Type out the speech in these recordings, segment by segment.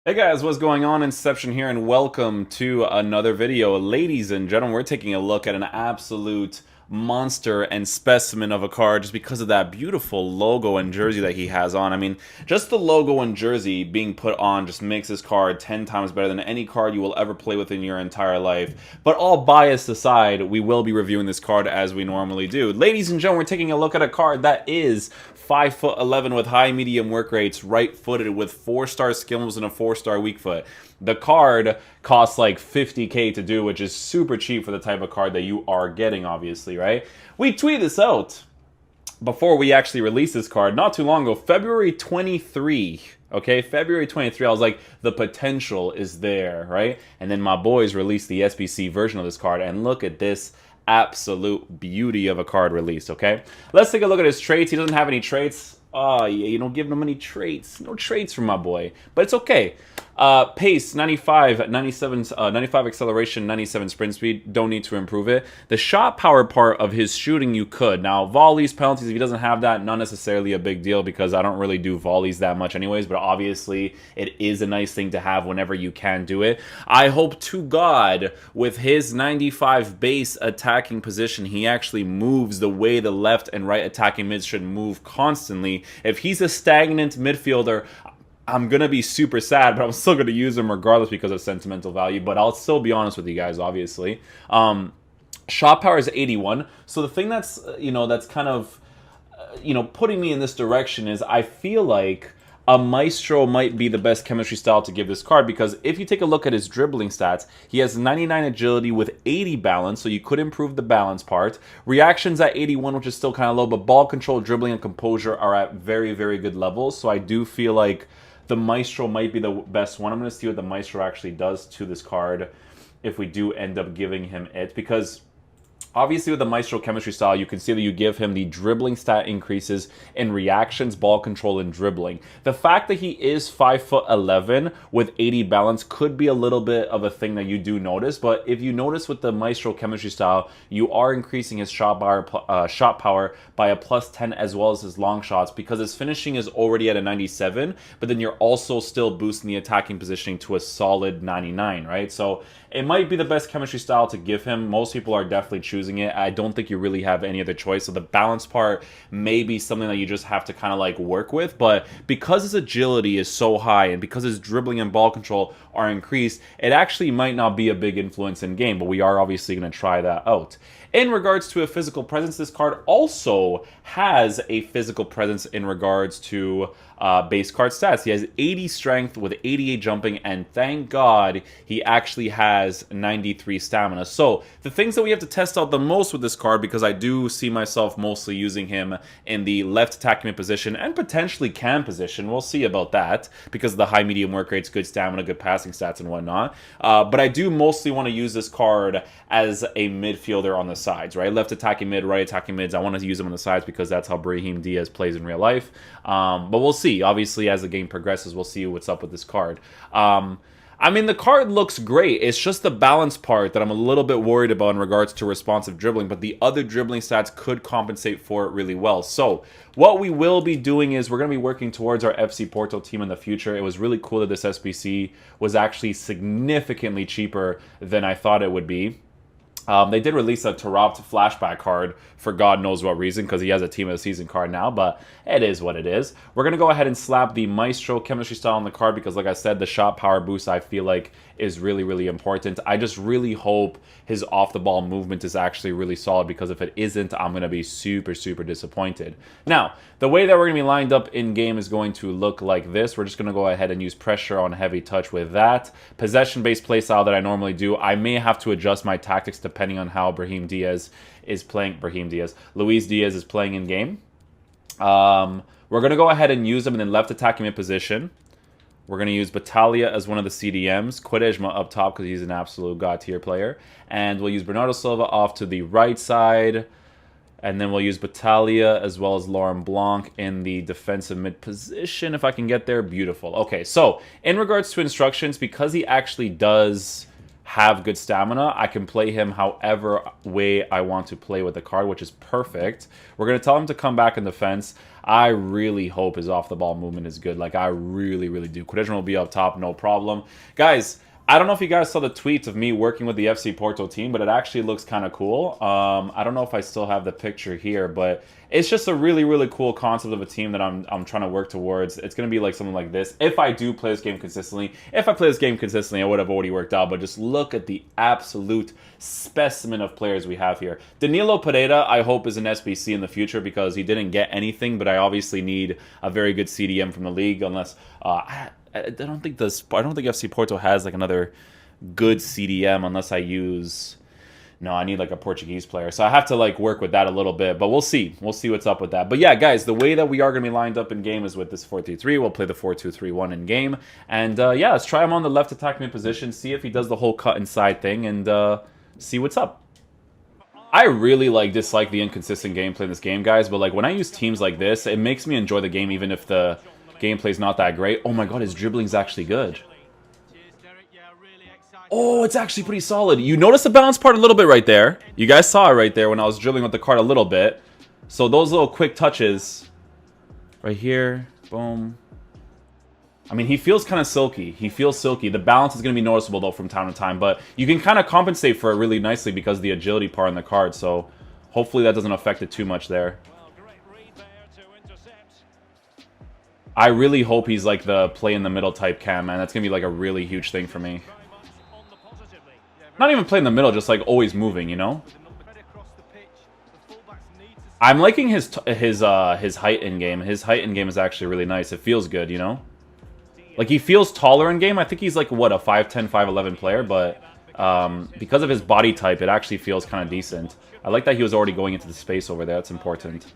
Hey guys, what's going on? Inception here, and welcome to another video. Ladies and gentlemen, we're taking a look at an absolute monster and specimen of a card just because of that beautiful logo and jersey that he has on. I mean, just the logo and jersey being put on just makes this card 10 times better than any card you will ever play with in your entire life. But all bias aside, we will be reviewing this card as we normally do. Ladies and gentlemen, we're taking a look at a card that is 5'11" with high medium work rates, right-footed with 4-star skill moves and a 4-star weak foot. The card costs like 50k to do, which is super cheap for the type of card that you are getting, obviously, right? We tweeted this out before we actually released this card not too long ago, February 23. Okay, February 23, I was like, the potential is there, right? And then my boys released the SBC version of this card, and look at this absolute beauty of a card released, okay? Let's take a look at his traits. He doesn't have any traits. Oh, yeah, you don't give him any traits. No traits from my boy. But it's okay. Pace, 95, 97, 95 acceleration, 97 sprint speed. Don't need to improve it. The shot power part of his shooting, you could. Now, volleys, penalties, if he doesn't have that, not necessarily a big deal because I don't really do volleys that much anyways, but obviously it is a nice thing to have whenever you can do it. I hope to God, with his 95 base attacking position, he actually moves the way the left and right attacking mids should move constantly. If he's a stagnant midfielder, I'm going to be super sad, but I'm still going to use him regardless because of sentimental value. But I'll still be honest with you guys, obviously. Shot power is 81. So the thing that's, that's kind of, putting me in this direction is I feel like a Maestro might be the best chemistry style to give this card, because if you take a look at his dribbling stats, he has 99 agility with 80 balance, so you could improve the balance part. Reactions at 81, which is still kind of low, but ball control, dribbling, and composure are at very, very good levels. So I do feel like the Maestro might be the best one. I'm going to see what the Maestro actually does to this card if we do end up giving him it, because obviously, with the Maestro chemistry style, you can see that you give him the dribbling stat increases in reactions, ball control, and dribbling. The fact that he is 5'11" with 80 balance could be a little bit of a thing that you do notice, but if you notice with the Maestro chemistry style, you are increasing his shot power by a +10 as well as his long shots, because his finishing is already at a 97, but then you're also still boosting the attacking positioning to a solid 99, right? So it might be the best chemistry style to give him. Most people are definitely choosing it. I don't think you really have any other choice. So the balance part may be something that you just have to kind of like work with. But because his agility is so high and because his dribbling and ball control are increased, it actually might not be a big influence in game. But we are obviously going to try that out. In regards to a physical presence, this card also has a physical presence in regards to base card stats. He has 80 strength with 88 jumping, and thank God he actually has 93 stamina. So the things that we have to test out the most with this card, because I do see myself mostly using him in the left attacking mid position and potentially cam position. We'll see about that because of the high medium work rates, good stamina, good passing stats, and whatnot. But I do mostly want to use this card as a midfielder on the sides, right? Left attacking mid, right attacking mids. I want to use him on the sides because that's how Brahim Diaz plays in real life. But we'll see. Obviously, as the game progresses, we'll see what's up with this card. I mean, the card looks great. It's just the balance part that I'm a little bit worried about in regards to responsive dribbling, but the other dribbling stats could compensate for it really well. So what we will be doing is we're going to be working towards our FC Porto team in the future. It was really cool that this SBC was actually significantly cheaper than I thought it would be. They did release a Totssf flashback card for God knows what reason, because he has a Team of the Season card now, but it is what it is. We're going to go ahead and slap the Maestro chemistry style on the card because, like I said, the shot power boost I feel like is really, really important. I just really hope his off-the-ball movement is actually really solid, because if it isn't, I'm going to be super, super disappointed. Now, the way that we're going to be lined up in-game is going to look like this. We're just going to go ahead and use pressure on heavy touch with that. Possession-based play style that I normally do. I may have to adjust my tactics depending on how Luis Diaz is playing in-game. We're going to go ahead and use him in the left attacking mid position. We're going to use Battaglia as one of the CDMs. Quaresma up top because he's an absolute god-tier player. And we'll use Bernardo Silva off to the right side. And then we'll use Battaglia as well as Laurent Blanc in the defensive mid position. If I can get there, beautiful. Okay, so in regards to instructions, because he actually does have good stamina, I can play him however way I want to play with the card, which is perfect. We're going to tell him to come back in defense. I really hope his off-the-ball movement is good. Like, I really, really do. Quaresma will be up top, no problem. Guys, I don't know if you guys saw the tweets of me working with the FC Porto team, but it actually looks kind of cool. I don't know if I still have the picture here, but it's just a really, really cool concept of a team that I'm trying to work towards. It's going to be like something like this. If I do play this game consistently, if I play this game consistently, I would have already worked out, but just look at the absolute specimen of players we have here. Danilo Pereira, I hope, is an SBC in the future because he didn't get anything, but I obviously need a very good CDM from the league unless... I don't think FC Porto has like another good CDM unless I use... No, I need like a Portuguese player. So I have to like work with that a little bit, but we'll see. We'll see what's up with that. But yeah, guys, the way that we are going to be lined up in game is with this 4-3-3. We'll play the 4-2-3-1 in game. And yeah, let's try him on the left attack mid position, see if he does the whole cut inside thing, and see what's up. I really like dislike the inconsistent gameplay in this game, guys, but like when I use teams like this, it makes me enjoy the game even if the gameplay's not that great. Oh my god, his dribbling's actually good. Oh, it's actually pretty solid. You notice the bounce part a little bit right there. You guys saw it right there when I was dribbling with the card a little bit. So those little quick touches right here, boom. I mean, he feels kind of silky. He feels silky. The balance is going to be noticeable though from time to time, but you can kind of compensate for it really nicely because of the agility part in the card. So hopefully that doesn't affect it too much there. I really hope he's like the play in the middle type cam, man. That's going to be like a really huge thing for me. Not even play in the middle, just like always moving, you know? I'm liking his height in game. His height in game is actually really nice. It feels good, you know? Like he feels taller in game. I think he's like what, a 5'10", 5'11" player, but because of his body type, it actually feels kind of decent. I like that he was already going into the space over there. That's important.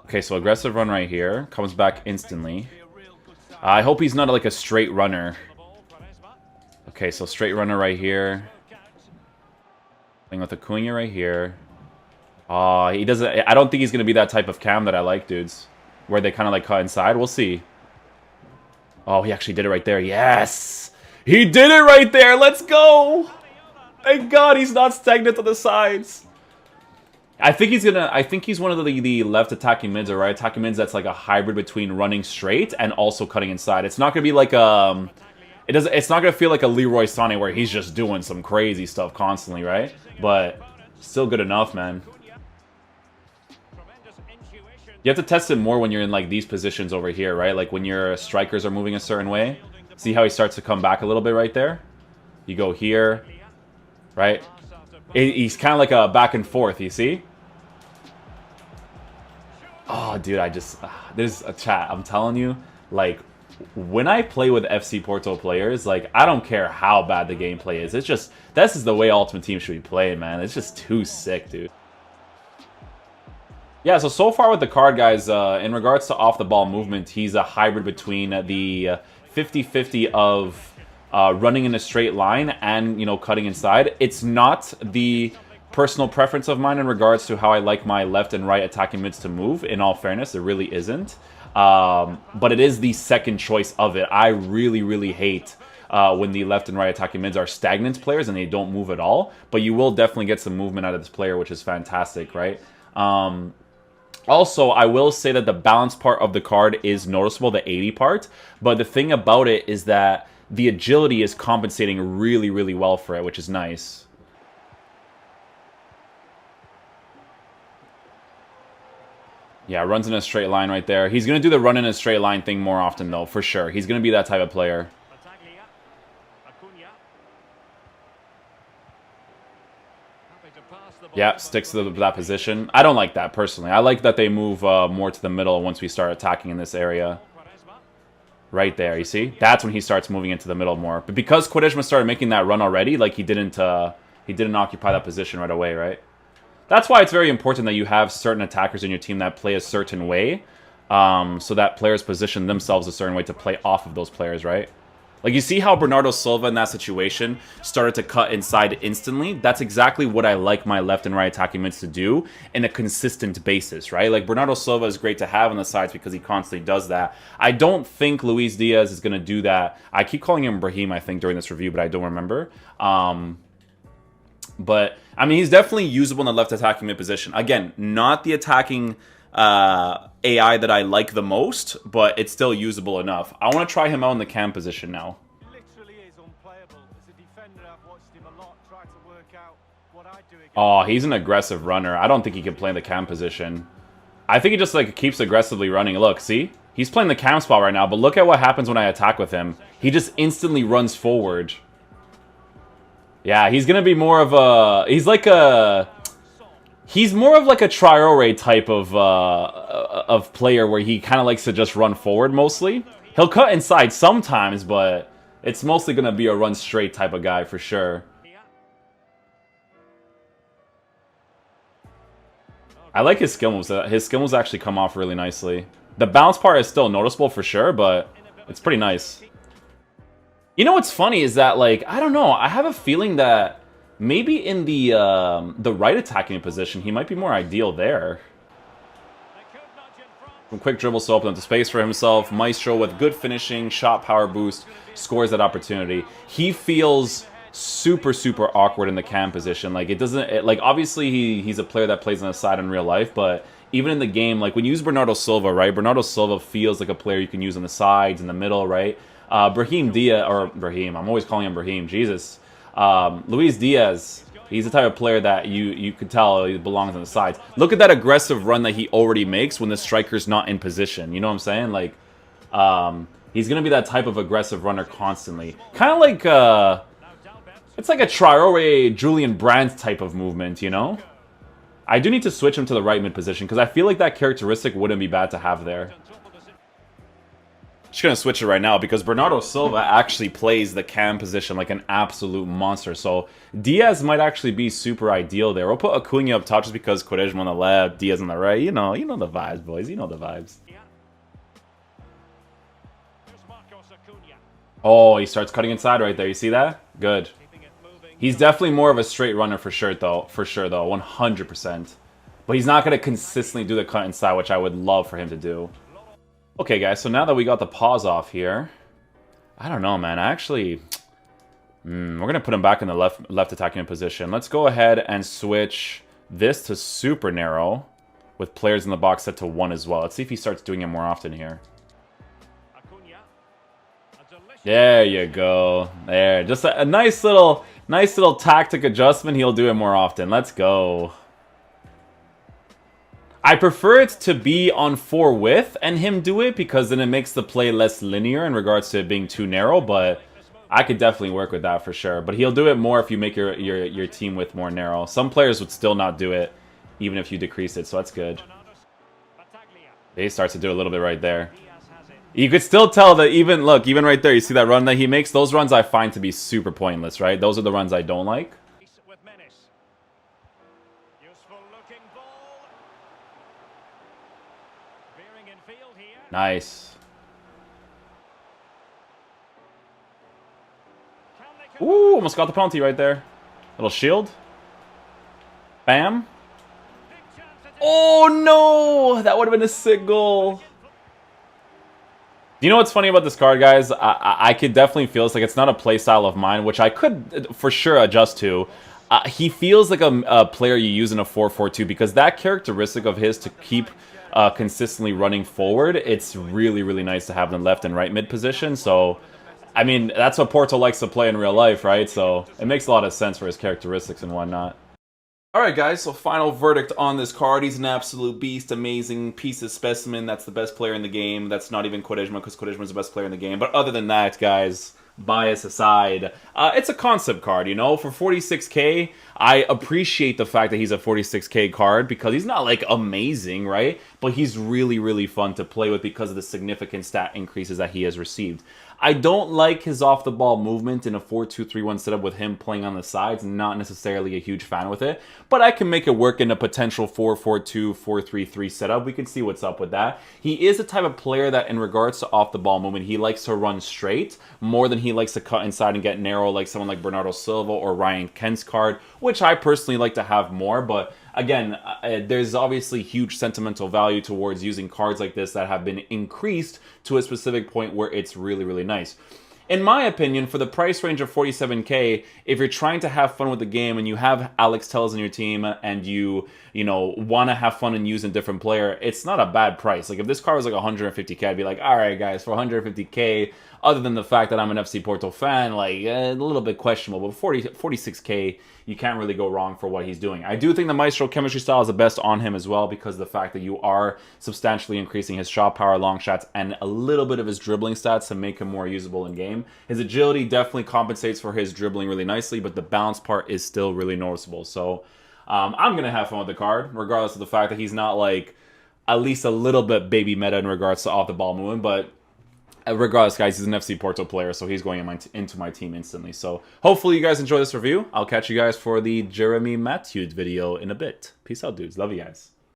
Okay, so aggressive run right here. Comes back instantly. I hope he's not like a straight runner. Okay, so straight runner right here. Playing with Acuna right here. He doesn't... I don't think he's going to be that type of cam that I like, dudes. Where they kind of like cut inside. We'll see. Oh, he actually did it right there. Yes! He did it right there! Let's go! Thank God he's not stagnant on the sides. I think he's one of the left attacking mids or right attacking mids that's like a hybrid between running straight and also cutting inside. It's not gonna be like it's not gonna feel like a Leroy Sané where he's just doing some crazy stuff constantly, right? But still good enough, man. You have to test it more when you're in like these positions over here, right? Like when your strikers are moving a certain way. See how he starts to come back a little bit right there? You go here, right? He's kind of like a back and forth, you see? Oh, dude, there's a chat. I'm telling you, like, when I play with FC Porto players, like, I don't care how bad the gameplay is. It's just, this is the way Ultimate Team should be played, man. It's just too sick, dude. Yeah, so far with the card, guys, in regards to off-the-ball movement, he's a hybrid between the 50-50 of... running in a straight line and, you know, cutting inside. It's not the personal preference of mine in regards to how I like my left and right attacking mids to move. In all fairness, it really isn't. But it is the second choice of it. I really, really hate when the left and right attacking mids are stagnant players and they don't move at all. But you will definitely get some movement out of this player, which is fantastic, right? Also, I will say that the balance part of the card is noticeable, the 80 part. But the thing about it is that the agility is compensating really, really well for it, which is nice. Yeah, runs in a straight line right there. He's going to do the run in a straight line thing more often, though, for sure. He's going to be that type of player. Yeah, sticks to that position. I don't like that, personally. I like that they move more to the middle once we start attacking in this area. Right there, you see? That's when he starts moving into the middle more. But because Quaresma started making that run already, like he didn't occupy that position right away, right? That's why it's very important that you have certain attackers in your team that play a certain way, so that players position themselves a certain way to play off of those players, right? Like, you see how Bernardo Silva in that situation started to cut inside instantly? That's exactly what I like my left and right attacking mids to do in a consistent basis, right? Like, Bernardo Silva is great to have on the sides because he constantly does that. I don't think Luis Diaz is going to do that. I keep calling him Brahim, I think, during this review, but I don't remember. But, I mean, he's definitely usable in the left attacking mid position. Again, not the attacking AI that I like the most, but it's still usable enough. I want to try him out in the cam position now. Oh, he's an aggressive runner. I don't think he can play in the cam position. I think he just like keeps aggressively running. Look, see? He's playing the cam spot right now, but look at what happens when I attack with him. He just instantly runs forward. Yeah, he's going to be more of a... He's like a... He's more of like a Traore type of player where he kind of likes to just run forward mostly. He'll cut inside sometimes, but it's mostly going to be a run straight type of guy for sure. I like his skill moves. His skill moves actually come off really nicely. The bounce part is still noticeable for sure, but it's pretty nice. You know what's funny is that, like, I don't know. I have a feeling that maybe in the right attacking position, he might be more ideal there. From quick dribbles to open up the space for himself. Maestro with good finishing, shot power boost, scores that opportunity. He feels super awkward in the cam position. Like, it doesn't... like, obviously, he's a player that plays on the side in real life, but even in the game, like, when you use Bernardo Silva, right? Bernardo Silva feels like a player you can use on the sides, in the middle, right? Brahim Diaz... Or, Brahim. I'm always calling him Brahim. Jesus. Luis Diaz, he's the type of player that you could tell he belongs on the sides. Look at that aggressive run that he already makes when the striker's not in position. You know what I'm saying? Like, he's going to be that type of aggressive runner constantly. Kind of like... it's like a Traore, Julian Brandt type of movement, you know? I do need to switch him to the right mid position because I feel like that characteristic wouldn't be bad to have there. Just gonna switch it right now because Bernardo Silva actually plays the cam position like an absolute monster. So Diaz might actually be super ideal there. We'll put Acuna up top just because Quaresma on the left, Diaz on the right. You know the vibes, boys. You know the vibes. Oh, he starts cutting inside right there. You see that? Good. He's definitely more of a straight runner for sure, though. 100%. But he's not going to consistently do the cut inside, which I would love for him to do. Okay, guys, so now that we got the pause off here, I don't know, man. We're going to put him back in the left attacking position. Let's go ahead and switch this to super narrow with players in the box set to 1 as well. Let's see if he starts doing it more often here. There you go. There, just a nice little tactic adjustment. He'll do it more often. Let's go. I prefer it to be on 4 width and him do it because then it makes the play less linear in regards to it being too narrow, but I could definitely work with that for sure. But he'll do it more if you make your team width more narrow. Some players would still not do it even if you decrease it, so that's good. He starts to do a little bit right there. You could still tell that even right there, you see that run that he makes? Those runs I find to be super pointless, right? Those are the runs I don't like. Nice. Ooh, almost got the penalty right there. Little shield. Bam. Oh, no! That would have been a sick goal. You know what's funny about this card, guys? I could definitely feel it's like it's not a play style of mine, which I could for sure adjust to. He feels like a player you use in a 4-4-2 because that characteristic of his to keep consistently running forward, it's really nice to have in left and right mid position. So, I mean, that's what Porto likes to play in real life, right? So it makes a lot of sense for his characteristics and whatnot. Alright guys, so final verdict on this card. He's an absolute beast, amazing piece of specimen. That's the best player in the game. That's not even Quaresma, because Quaresma's the best player in the game. But other than that, guys, bias aside, it's a concept card, you know? For 46k, I appreciate the fact that he's a 46k card because he's not, like, amazing, right? But he's really fun to play with because of the significant stat increases that he has received. I don't like his off-the-ball movement in a 4-2-3-1 setup with him playing on the sides. Not necessarily a huge fan with it, but I can make it work in a potential 4-4-2, 4-3-3 setup. We can see what's up with that. He is the type of player that, in regards to off-the-ball movement, he likes to run straight more than he likes to cut inside and get narrow like someone like Bernardo Silva or Ryan Kent's card, which I personally like to have more, but again, there's obviously huge sentimental value towards using cards like this that have been increased to a specific point where it's really nice. In my opinion, for the price range of 47K, if you're trying to have fun with the game and you have Alex Telles in your team and you know, want to have fun and use a different player, it's not a bad price. Like, if this car was like 150K, I'd be like, all right, guys, for 150K, other than the fact that I'm an FC Porto fan, like, a little bit questionable, but 46K, you can't really go wrong for what he's doing. I do think the Maestro chemistry style is the best on him as well, because of the fact that you are substantially increasing his shot power, long shots, and a little bit of his dribbling stats to make him more usable in game. His agility definitely compensates for his dribbling really nicely, but the balance part is still really noticeable. So I'm going to have fun with the card, regardless of the fact that he's not, like, at least a little bit baby meta in regards to off-the-ball movement, but regardless, guys, he's an FC Porto player, so he's going into my team instantly. So hopefully you guys enjoy this review. I'll catch you guys for the Jeremy Matthews video in a bit. Peace out, dudes. Love you guys.